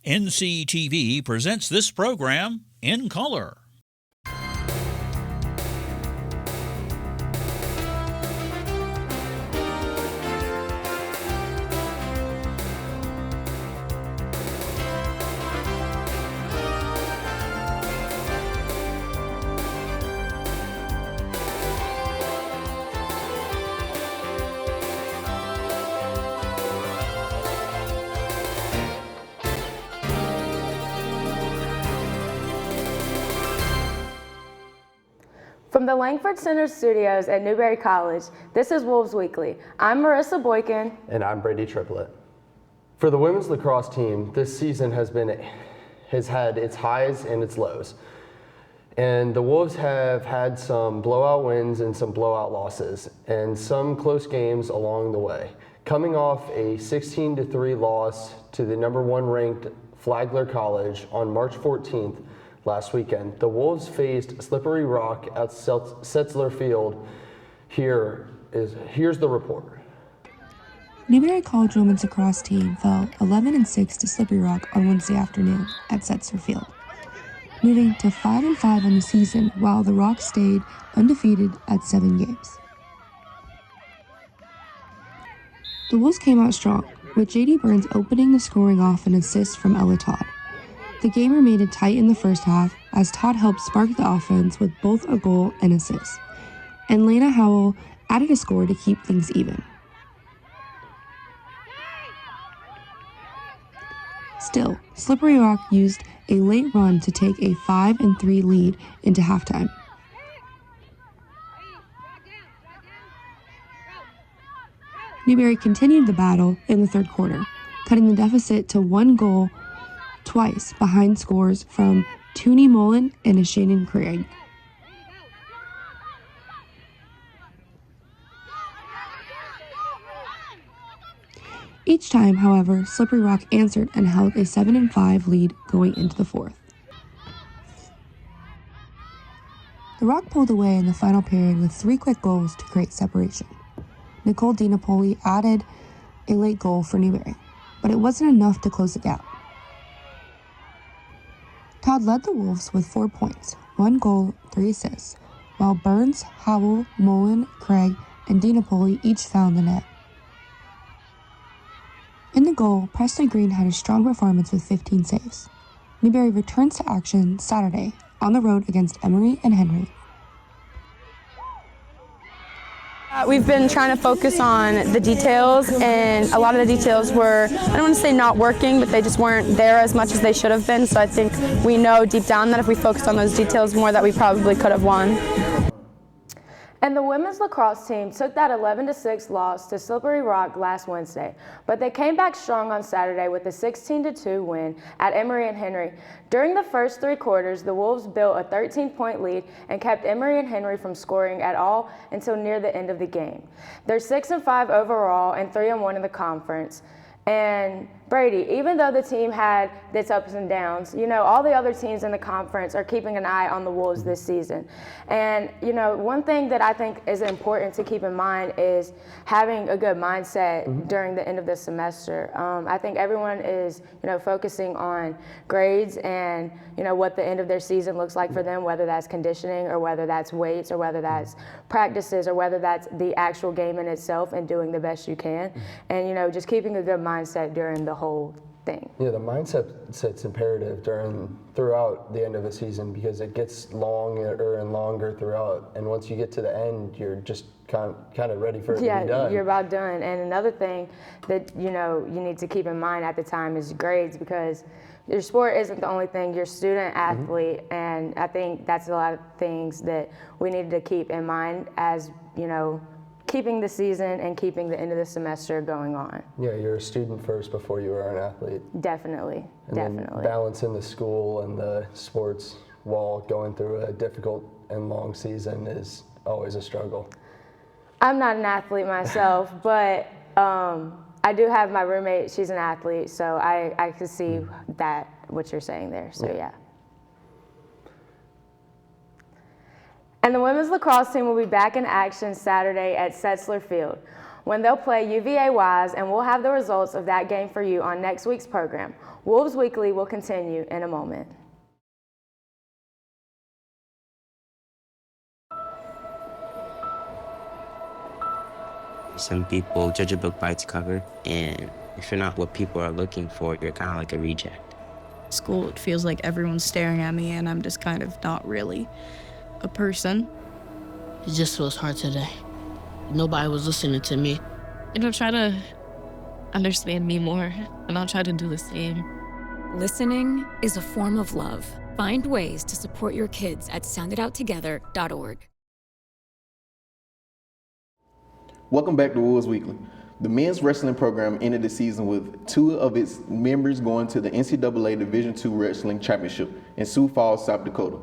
NCTV presents this program in color. From the Langford Center Studios at Newberry College, this is Wolves Weekly. I'm Marissa Boykin. And I'm Brady Triplett. For the women's lacrosse team, this season has had its highs and its lows. And the Wolves have had some blowout wins and some blowout losses, and some close games along the way. Coming off a 16-3 loss to the #1 ranked Flagler College on March 14th, last weekend, the Wolves faced Slippery Rock at Setzler Field. Here's the report. Newberry College women's lacrosse team fell 11-6 to Slippery Rock on Wednesday afternoon at Setzler Field, moving to 5-5 on the season while the Rock stayed undefeated at 7 games. The Wolves came out strong, with J.D. Burns opening the scoring off an assist from Ella Todd. The game remained tight in the first half as Todd helped spark the offense with both a goal and assist, and Lena Howell added a score to keep things even. Still, Slippery Rock used a late run to take a 5-3 lead into halftime. Newberry continued the battle in the third quarter, cutting the deficit to 1 goal twice behind scores from Toonie Mullen and Shannon Craig. Each time, however, Slippery Rock answered and held a 7-5 lead going into the fourth. The Rock pulled away in the final period with 3 quick goals to create separation. Nicole DiNapoli added a late goal for Newberry, but it wasn't enough to close the gap. Todd led the Wolves with 4 points, 1 goal, 3 assists, while Burns, Howell, Mullen, Craig, and DiNapoli each found the net. In the goal, Presley Green had a strong performance with 15 saves. Newberry returns to action Saturday on the road against Emory and Henry. We've been trying to focus on the details, and a lot of the details were, I don't want to say not working, but they just weren't there as much as they should have been. So I think we know deep down that if we focused on those details more, that we probably could have won. And the women's lacrosse team took that 11-6 loss to Slippery Rock last Wednesday, but they came back strong on Saturday with a 16-2 win at Emory and Henry. During the first 3 quarters, the Wolves built a 13-point lead and kept Emory and Henry from scoring at all until near the end of the game. They're 6-5 overall and 3-1 in the conference. And Brady, even though the team had its ups and downs, you know, all the other teams in the conference are keeping an eye on the Wolves this season. And, you know, one thing that I think is important to keep in mind is having a good mindset during the end of the semester. I think everyone is, you know, focusing on grades and, you know, what the end of their season looks like for them, whether that's conditioning or whether that's weights or whether that's practices or whether that's the actual game in itself and doing the best you can. And, you know, just keeping a good mindset during the whole thing. Yeah, the mindset's imperative throughout the end of the season because it gets longer and longer throughout, and once you get to the end, you're just kind of ready for it to be done. Yeah, you're about done. And another thing that, you know, you need to keep in mind at the time is grades, because your sport isn't the only thing. You're a student athlete, and I think that's a lot of things that we need to keep in mind as, you know, keeping the season and keeping the end of the semester going on. Yeah, you're a student first before you are an athlete. Definitely, and definitely. Then balancing the school and the sports while going through a difficult and long season is always a struggle. I'm not an athlete myself, but I do have my roommate. She's an athlete, so I can see that, what you're saying there, so yeah. And the women's lacrosse team will be back in action Saturday at Setzler Field. when they'll play UVA-Wise, and we'll have the results of that game for you on next week's program. Wolves Weekly will continue in a moment. Some people judge a book by its cover, and if you're not what people are looking for, you're kind of like a reject. School, it feels like everyone's staring at me and I'm just kind of not really a person. It just feels hard today. Nobody was listening to me. And I'll try to understand me more, and I'll try to do the same. Listening is a form of love. Find ways to support your kids at sounditouttogether.org. Welcome back to Wolves Weekly. The men's wrestling program ended the season with 2 of its members going to the NCAA Division II Wrestling Championship in Sioux Falls, South Dakota.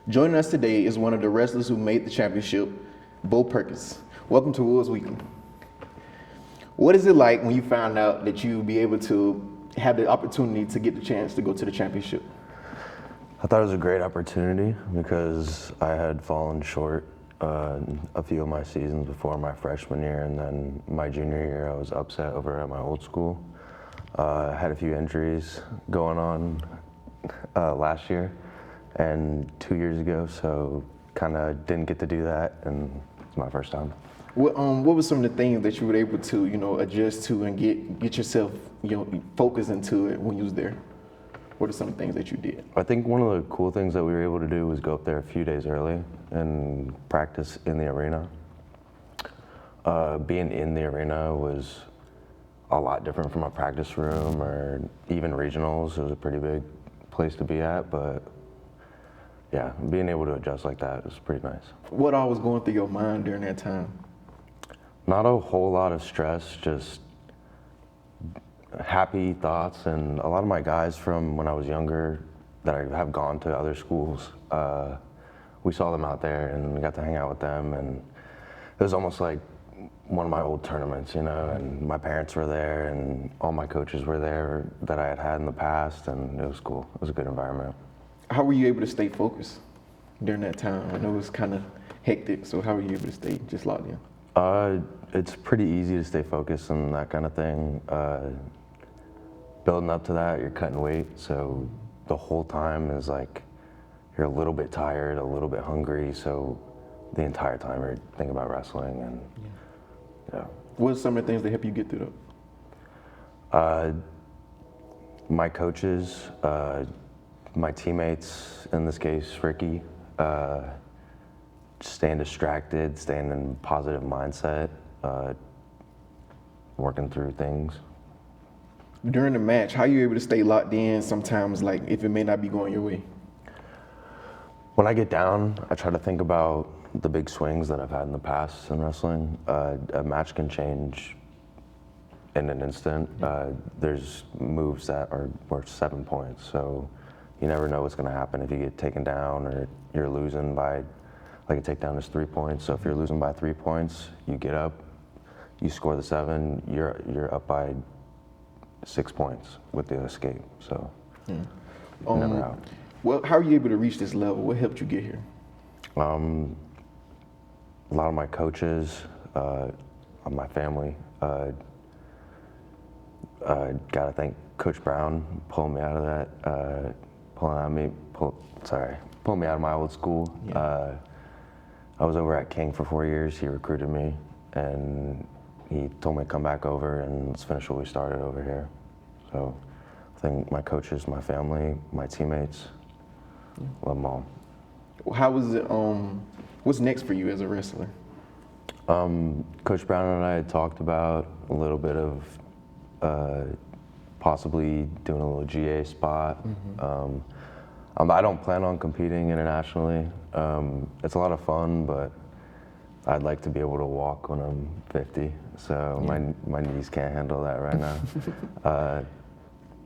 Joining us today is one of the wrestlers who made the championship, Bo Perkins. Welcome to Wolves Weekly. What is it like when you found out that you'd be able to have the opportunity to get the chance to go to the championship? I thought it was a great opportunity because I had fallen short a few of my seasons before my freshman year, and then my junior year I was upset over at my old school. I had a few injuries going on last year and 2 years ago, so kind of didn't get to do that, and it's my first time. What were some of the things that you were able to, adjust to and get yourself, focused into it when you was there? What are some of the things that you did? I think one of the cool things that we were able to do was go up there a few days early and practice in the arena. Being in the arena was a lot different from a practice room or even regionals. It was a pretty big place to be at, but yeah, being able to adjust like that was pretty nice. What all was going through your mind during that time? Not a whole lot of stress, just happy thoughts, and a lot of my guys from when I was younger that I have gone to other schools, we saw them out there and we got to hang out with them, and it was almost like one of my old tournaments, and my parents were there and all my coaches were there that I had in the past, and it was cool. It was a good environment. How were you able to stay focused during that time? I know it was kind of hectic, so how were you able to stay just locked in? It's pretty easy to stay focused on that kind of thing. Building up to that, you're cutting weight, so the whole time is like you're a little bit tired, a little bit hungry, so the entire time you're thinking about wrestling. And yeah. What are some of the things that help you get through that? My coaches, my teammates, in this case, Ricky, staying distracted, staying in a positive mindset, working through things. During the match, how are you able to stay locked in sometimes, like if it may not be going your way? When I get down, I try to think about the big swings that I've had in the past in wrestling. A match can change in an instant. There's moves that are worth 7 points, so you never know what's going to happen if you get taken down or you're losing by, like a takedown is 3 points. So if you're losing by 3 points, you get up, you score the 7, you're up by 6 points with the escape. So never out. Well, how are you able to reach this level? What helped you get here? A lot of my coaches, my family. Gotta thank Coach Brown pulling me out of that, pulling me out of my old school. Yeah. I was over at King for 4 years. He recruited me, and he told me to come back over and let's finish what we started over here. So I think my coaches, my family, my teammates, love them all. How was it? What's next for you as a wrestler? Coach Brown and I had talked about a little bit of possibly doing a little GA spot. I don't plan on competing internationally. It's a lot of fun, but I'd like to be able to walk when I'm 50, so my knees can't handle that right now.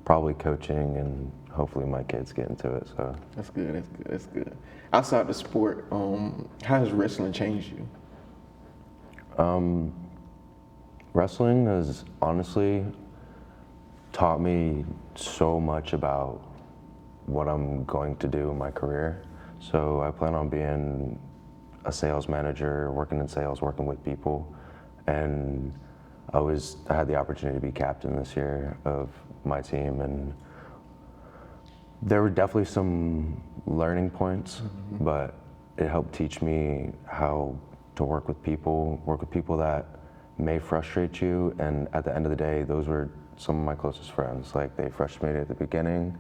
Probably coaching, and hopefully my kids get into it. So that's good. That's good. Outside the sport, how has wrestling changed you? Wrestling has honestly taught me so much about what I'm going to do in my career. So I plan on being a sales manager, working in sales, working with people, and I had the opportunity to be captain this year of my team, and there were definitely some learning points, but it helped teach me how to work with people that may frustrate you, and at the end of the day, those were some of my closest friends. Like, they frustrated me at the beginning,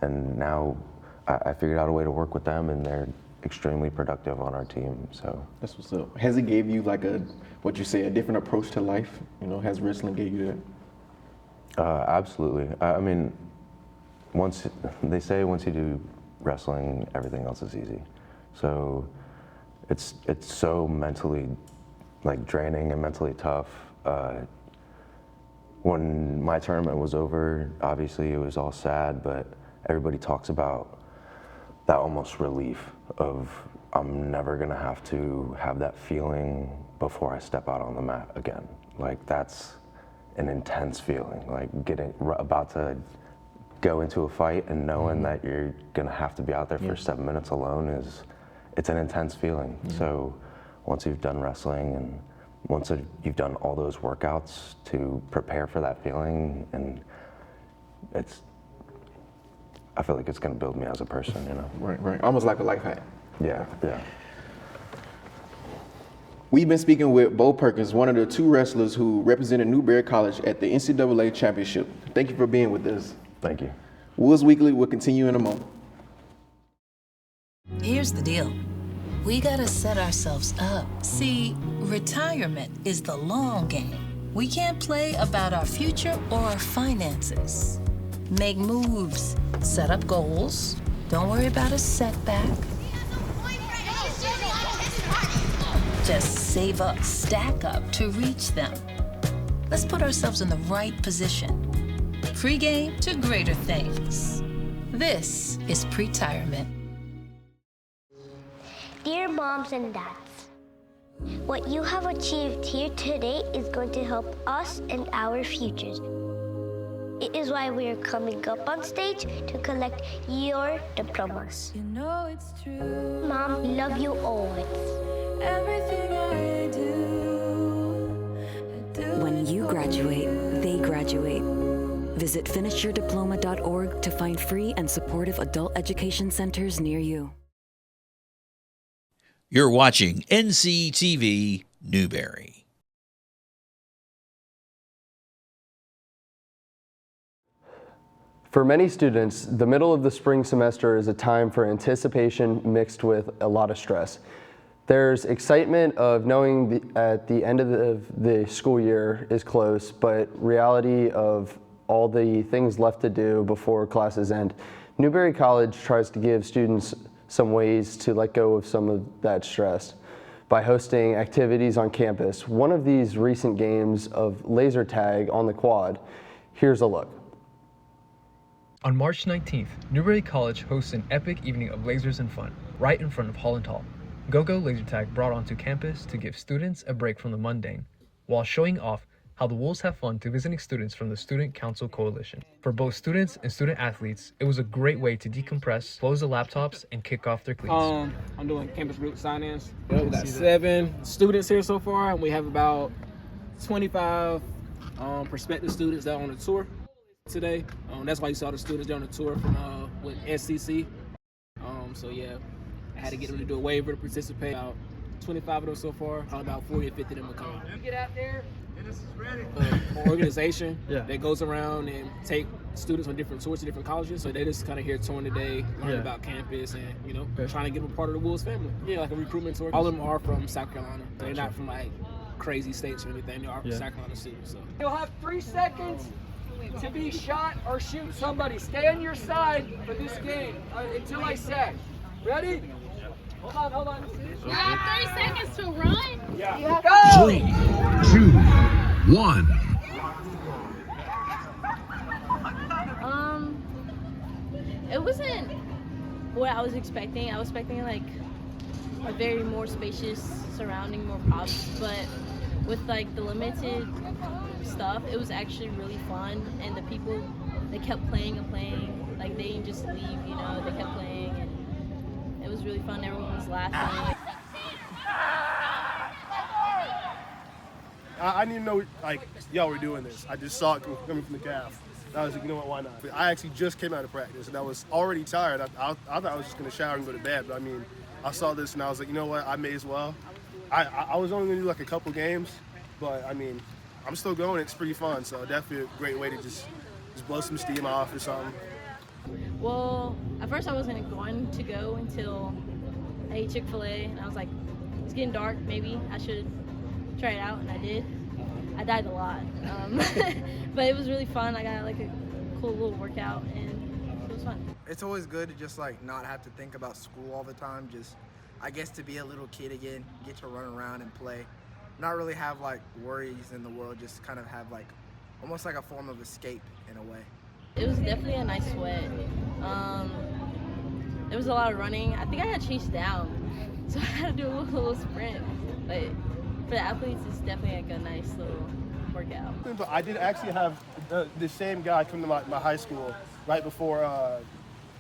and now I figured out a way to work with them, and they're extremely productive on our team. So that's what's up. Has it gave you like a different approach to life? You know, has wrestling gave you that? Absolutely. I mean, once you do wrestling, everything else is easy. So it's so mentally draining and mentally tough. When my tournament was over, obviously it was all sad, but everybody talks about that almost relief of, I'm never gonna have to have that feeling before I step out on the mat again. Like, that's an intense feeling, like about to go into a fight and knowing that you're gonna have to be out there for 7 minutes alone it's an intense feeling. So once you've done wrestling and once you've done all those workouts to prepare for that feeling, and I feel like it's gonna build me as a person, you know? Right. Almost like a life hack. Yeah. We've been speaking with Bo Perkins, one of the 2 wrestlers who represented Newberry College at the NCAA Championship. Thank you for being with us. Thank you. Wolves Weekly will continue in a moment. Here's the deal. We gotta set ourselves up. See, retirement is the long game. We can't play about our future or our finances. Make moves, set up goals. Don't worry about a setback. Just save up, stack up to reach them. Let's put ourselves in the right position. Pre-game to greater things. This is pre-tirement. Dear moms and dads, what you have achieved here today is going to help us and our futures. It is why we are coming up on stage to collect your diplomas. You know it's true. Mom, we love you always. Everything I do. When you graduate, they graduate. Visit finishyourdiploma.org to find free and supportive adult education centers near you. You're watching NCTV-Newberry. For many students, the middle of the spring semester is a time for anticipation mixed with a lot of stress. There's excitement of knowing at the end of the school year is close, but reality of all the things left to do before classes end. Newberry College tries to give students some ways to let go of some of that stress by hosting activities on campus. One of these recent games of laser tag on the quad. Here's a look. On March 19th, Newberry College hosts an epic evening of lasers and fun right in front of Holland Hall. Go-Go Laser Tag brought onto campus to give students a break from the mundane, while showing off how the Wolves have fun to visiting students from the Student Council Coalition. For both students and student athletes, it was a great way to decompress, close the laptops, and kick off their cleats. I'm doing campus group sign-ins. We got 7 students here so far, and we have about 25 prospective students that are on the tour today. That's why you saw the students there on the tour from with SCC. So yeah, I had to get them to do a waiver to participate. About 25 of them so far. About 40 or 50 of them will come. You get out there. Organization that goes around and take students on different tours to different colleges. So they just kind of here touring today, learning about campus, and trying to get them part of the Wolves family. Yeah, like a recruitment tour. All of them are from South Carolina. They're not from like crazy states or anything. They are from South Carolina students. So you'll have 3 seconds to be shot or shoot somebody. Stay on your side for this game until I say. Ready? Hold on. You have 3 seconds to run? Yeah. Go! 3, 2, 1. It wasn't what I was expecting. I was expecting like a very more spacious surrounding, more props, but with like the limited stuff, it was actually really fun, and the people, they kept playing and playing, like they didn't just leave, they kept playing, and it was really fun. Everyone was laughing. I didn't even know, like, y'all were doing this. I just saw it coming from the calf. I was like, you know what, why not? But I actually just came out of practice, and I was already tired. I thought I was just going to shower and go to bed, but I mean, I saw this, and I was like, you know what, I may as well. I was only going to do like a couple games, but I mean, I'm still going. It's pretty fun, so definitely a great way to just blow some steam off or something. Well, at first I wasn't going to go until I ate Chick-fil-A, and I was like, it's getting dark, maybe I should try it out, and I did. I died a lot, but it was really fun. I got like a cool little workout, and it was fun. It's always good to just like not have to think about school all the time. Just, I guess, to be a little kid again, get to run around and play. Not really have like worries in the world, just kind of have like almost like a form of escape in a way. It was definitely a nice sweat. There was a lot of running. I think I got chased down, so I had to do a little sprint. But for the athletes, it's definitely like a nice little workout. But I did actually have the same guy come to my high school right before,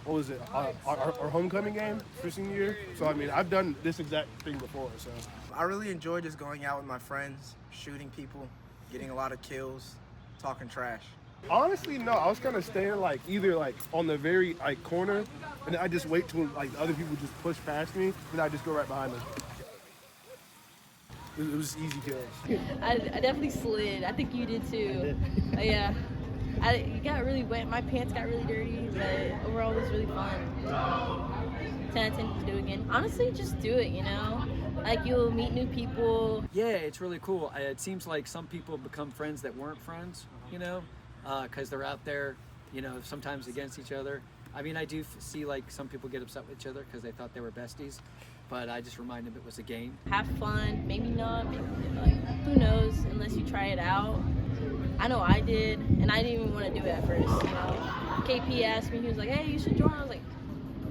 what was it, our homecoming game for senior year. So, I mean, I've done this exact thing before, so. I really enjoy just going out with my friends, shooting people, getting a lot of kills, talking trash. Honestly, no. I was kind of staying like either like on the very like corner, and then I just wait till like other people just push past me, and I just go right behind them. It was easy kills. I definitely slid. I think you did too. Yeah. It got really wet. My pants got really dirty, but overall it was really fun. 10 out of 10 to do again. Honestly, just do it, you know? Like, you'll meet new people. Yeah, it's really cool. It seems like some people become friends that weren't friends, you know? Because they're out there, you know, sometimes against each other. I mean, I do see like some people get upset with each other because they thought they were besties, but I just remind them it was a game. Have fun, maybe not, maybe like, who knows, unless you try it out. I know I did, and I didn't even want to do it at first, you know. KP asked me, he was like, hey, you should join. I was like,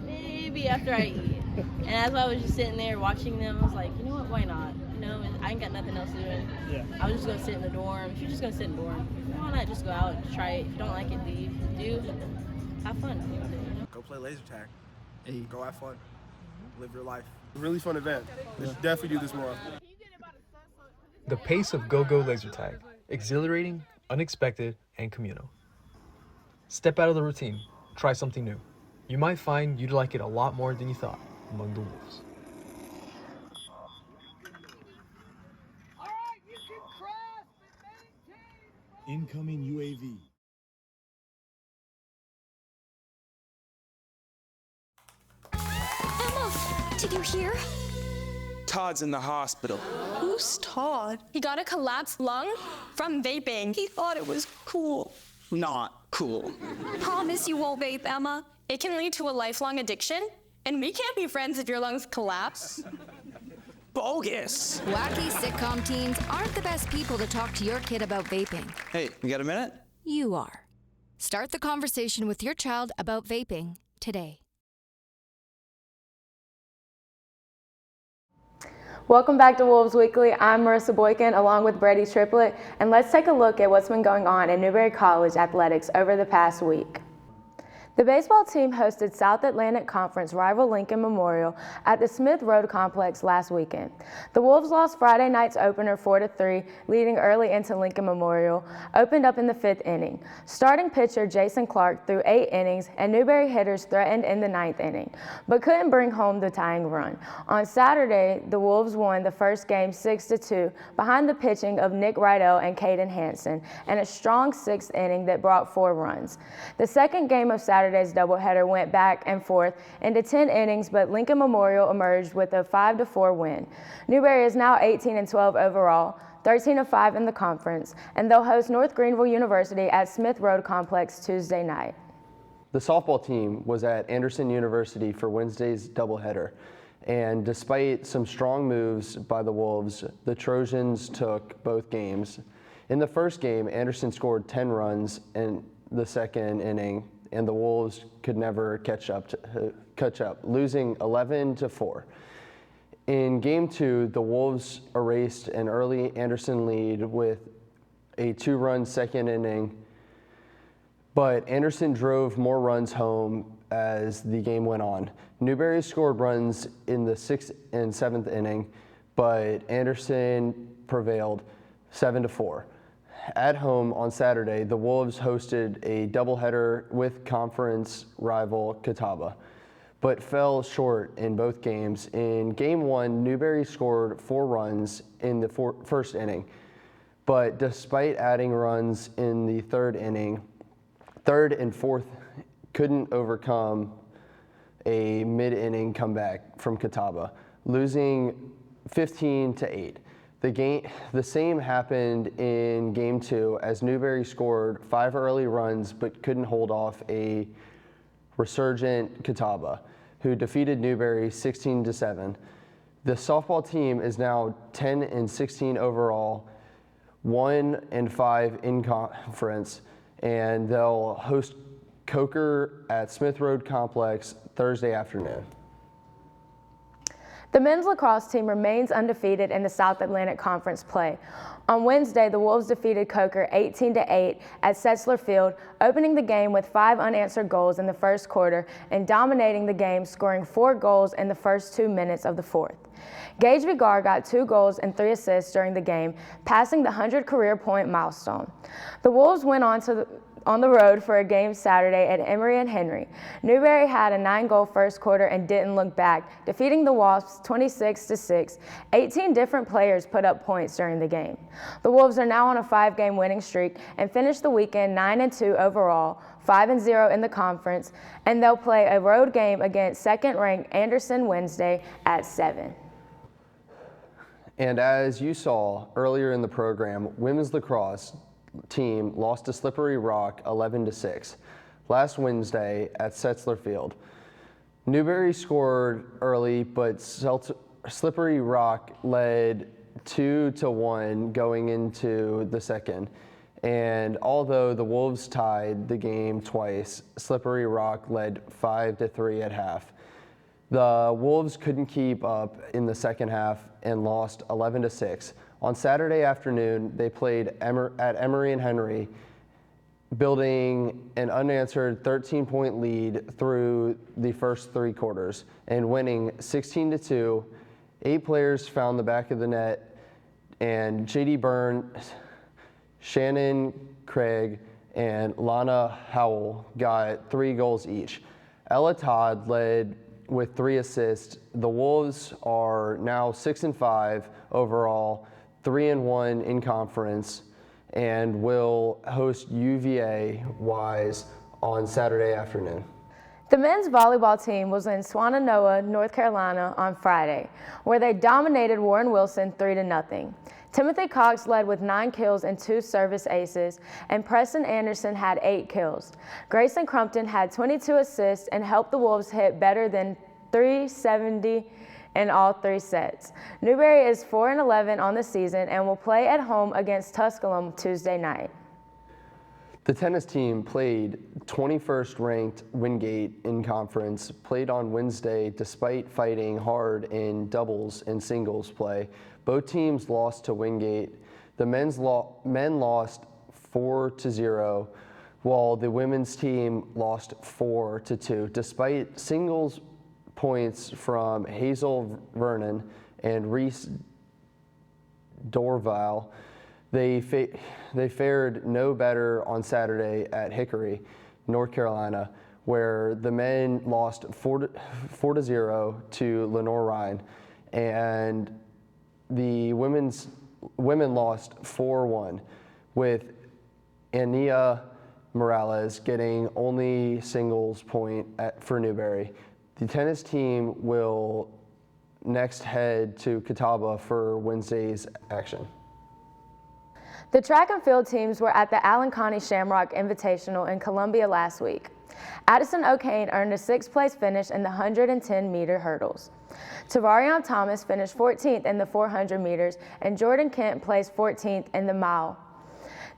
maybe after I eat. And as I was just sitting there watching them, I was like, you know what, why not? You know, I ain't got nothing else to do. Yeah. I was just gonna sit in the dorm. If you're just gonna sit in the dorm, why not just go out and try it? If you don't like it, leave. Do have fun. You know? Go play laser tag. Hey. Go have fun. Live your life. Really fun event. Let's definitely do this more. The pace of go-go laser tag. Exhilarating, unexpected, and communal. Step out of the routine. Try something new. You might find you'd like it a lot more than you thought among the Wolves. Incoming UAV. Emma, did you hear? Todd's in the hospital. Who's Todd? He got a collapsed lung from vaping. He thought it was cool. Not cool. Promise you won't vape, Emma. It can lead to a lifelong addiction, and we can't be friends if your lungs collapse. Bogus. Wacky sitcom teens aren't the best people to talk to your kid about vaping. Hey, you got a minute? You are. Start the conversation with your child about vaping today. Welcome back to Wolves Weekly. I'm Marissa Boykin along with Brady Triplett, and let's take a look at what's been going on in Newberry College athletics over the past week. The baseball team hosted South Atlantic Conference rival Lincoln Memorial at the Smith Road Complex last weekend. The Wolves lost Friday night's opener 4-3, leading early into Lincoln Memorial, opened up in the 5th inning. Starting pitcher Jason Clark threw 8 innings, and Newberry hitters threatened in the 9th inning, but couldn't bring home the tying run. On Saturday, the Wolves won the first game 6-2 behind the pitching of Nick Rydell and Caden Hansen, and a strong 6th inning that brought 4 runs. The second game of Saturday's doubleheader went back and forth into 10 innings, but Lincoln Memorial emerged with a 5-4 win. Newberry is now 18-12 overall, 13-5 in the conference, and they'll host North Greenville University at Smith Road Complex Tuesday night. The softball team was at Anderson University for Wednesday's doubleheader, and despite some strong moves by the Wolves, the Trojans took both games. In the first game, Anderson scored 10 runs in the second inning, and the Wolves could never catch up, losing 11-4. In Game 2, the Wolves erased an early Anderson lead with a 2-run second inning, but Anderson drove more runs home as the game went on. Newberry scored runs in the 6th and 7th inning, but Anderson prevailed 7-4. At home on Saturday, the Wolves hosted a doubleheader with conference rival Catawba, but fell short in both games. In Game 1, Newberry scored 4 runs in the first inning, but despite adding runs in the third and fourth couldn't overcome a mid-inning comeback from Catawba, losing 15-8. The same happened in Game 2 as Newberry scored 5 early runs but couldn't hold off a resurgent Catawba, who defeated Newberry 16-7. The softball team is now 10-16 overall, 1-5 in conference, and they'll host Coker at Smith Road Complex Thursday afternoon. The men's lacrosse team remains undefeated in the South Atlantic Conference play. On Wednesday, the Wolves defeated Coker 18-8 at Setzler Field, opening the game with 5 unanswered goals in the first quarter and dominating the game, scoring 4 goals in the first 2 minutes of the fourth. Gage Vigar got 2 goals and 3 assists during the game, passing the 100 career point milestone. The Wolves went on the road for a game Saturday at Emory and Henry. Newberry had a 9-goal first quarter and didn't look back, defeating the Wasps 26-6. 18 different players put up points during the game. The Wolves are now on a 5-game winning streak and finished the weekend 9-2 overall, 5-0 in the conference, and they'll play a road game against second-ranked Anderson Wednesday at 7. And as you saw earlier in the program, women's lacrosse team lost to Slippery Rock 11-6 last Wednesday at Setzler Field. Newberry scored early, but Slippery Rock led 2-1 going into the second. And although the Wolves tied the game twice, Slippery Rock led 5-3 at half. The Wolves couldn't keep up in the second half and lost 11-6. On Saturday afternoon, they played at Emory and Henry, building an unanswered 13-point lead through the first 3 quarters and winning 16-2. 8 players found the back of the net, and J.D. Byrne, Shannon Craig, and Lana Howell got 3 goals each. Ella Todd led with 3 assists. The Wolves are now 6-5 overall, 3-1 in conference, and will host UVA Wise on Saturday afternoon. The men's volleyball team was in Swannanoa, North Carolina on Friday, where they dominated Warren Wilson 3-0. Timothy Cox led with 9 kills and 2 service aces, and Preston Anderson had 8 kills. Grayson Crumpton had 22 assists and helped the Wolves hit better than .370 in all 3 sets. Newberry is 4-11 on the season and will play at home against Tusculum Tuesday night. The tennis team played 21st ranked Wingate in conference, played on Wednesday despite fighting hard in doubles and singles play. Both teams lost to Wingate. The men lost 4-0, while the women's team lost 4-2. Despite singles points from Hazel Vernon and Reese Dorval, they fared no better on Saturday at Hickory, North Carolina, where the men lost 4-0 to Lenore Ryan, and the women lost 4-1, with Ania Morales getting only singles point for Newberry. The tennis team will next head to Catawba for Wednesday's action. The track and field teams were at the Allen Connie Shamrock Invitational in Columbia last week. Addison O'Kane earned a 6th place finish in the 110-meter hurdles. Tavarion Thomas finished 14th in the 400 meters, and Jordan Kent placed 14th in the mile.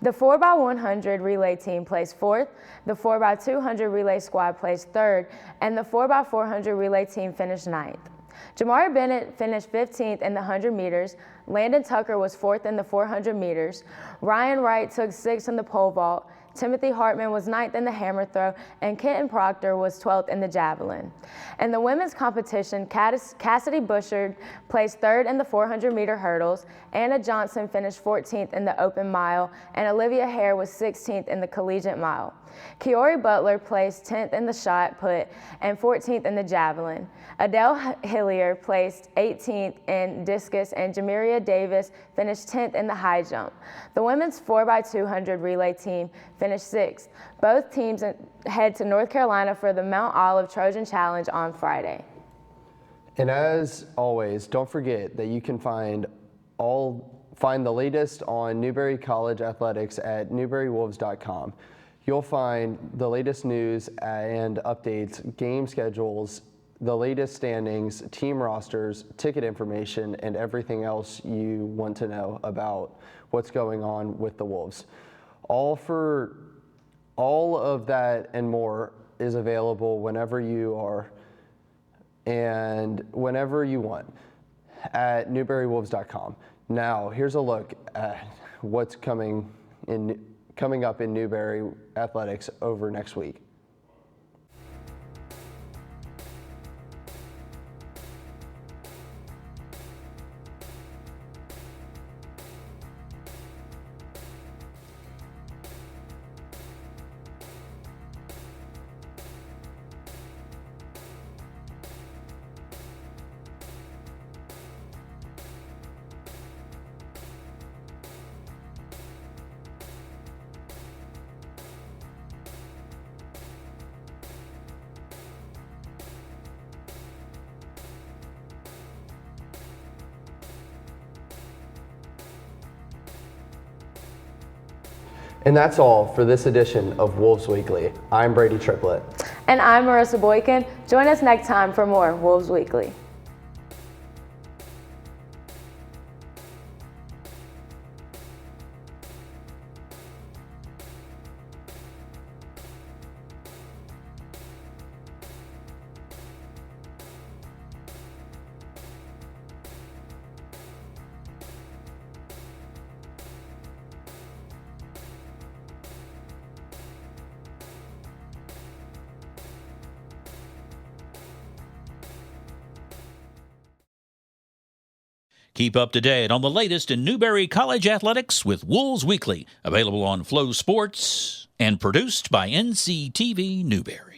The 4x100 relay team placed 4th, the 4x200 relay squad placed 3rd, and the 4x400 relay team finished 9th. Jamari Bennett finished 15th in the 100 meters, Landon Tucker was 4th in the 400 meters, Ryan Wright took 6th in the pole vault, Timothy Hartman was 9th in the hammer throw, and Kenton Proctor was 12th in the javelin. In the women's competition, Cassidy Bushard placed 3rd in the 400-meter hurdles, Anna Johnson finished 14th in the open mile, and Olivia Hare was 16th in the collegiate mile. Kiori Butler placed 10th in the shot put and 14th in the javelin. Adele Hillier placed 18th in discus, and Jamiria Davis finished 10th in the high jump. The women's 4x200 relay team finished 6th. Both teams head to North Carolina for the Mount Olive Trojan Challenge on Friday. And as always, don't forget that you can find the latest on Newberry College athletics at newberrywolves.com. You'll find the latest news and updates, game schedules, the latest standings, team rosters, ticket information, and everything else you want to know about what's going on with the Wolves. All of that and more is available whenever you are and whenever you want at newberrywolves.com. Now, here's a look at what's coming up in Newberry athletics over next week. And that's all for this edition of Wolves Weekly. I'm Brady Triplett. And I'm Marissa Boykin. Join us next time for more Wolves Weekly. Keep up to date on the latest in Newberry College athletics with Wolves Weekly, available on Flow Sports and produced by NCTV-Newberry.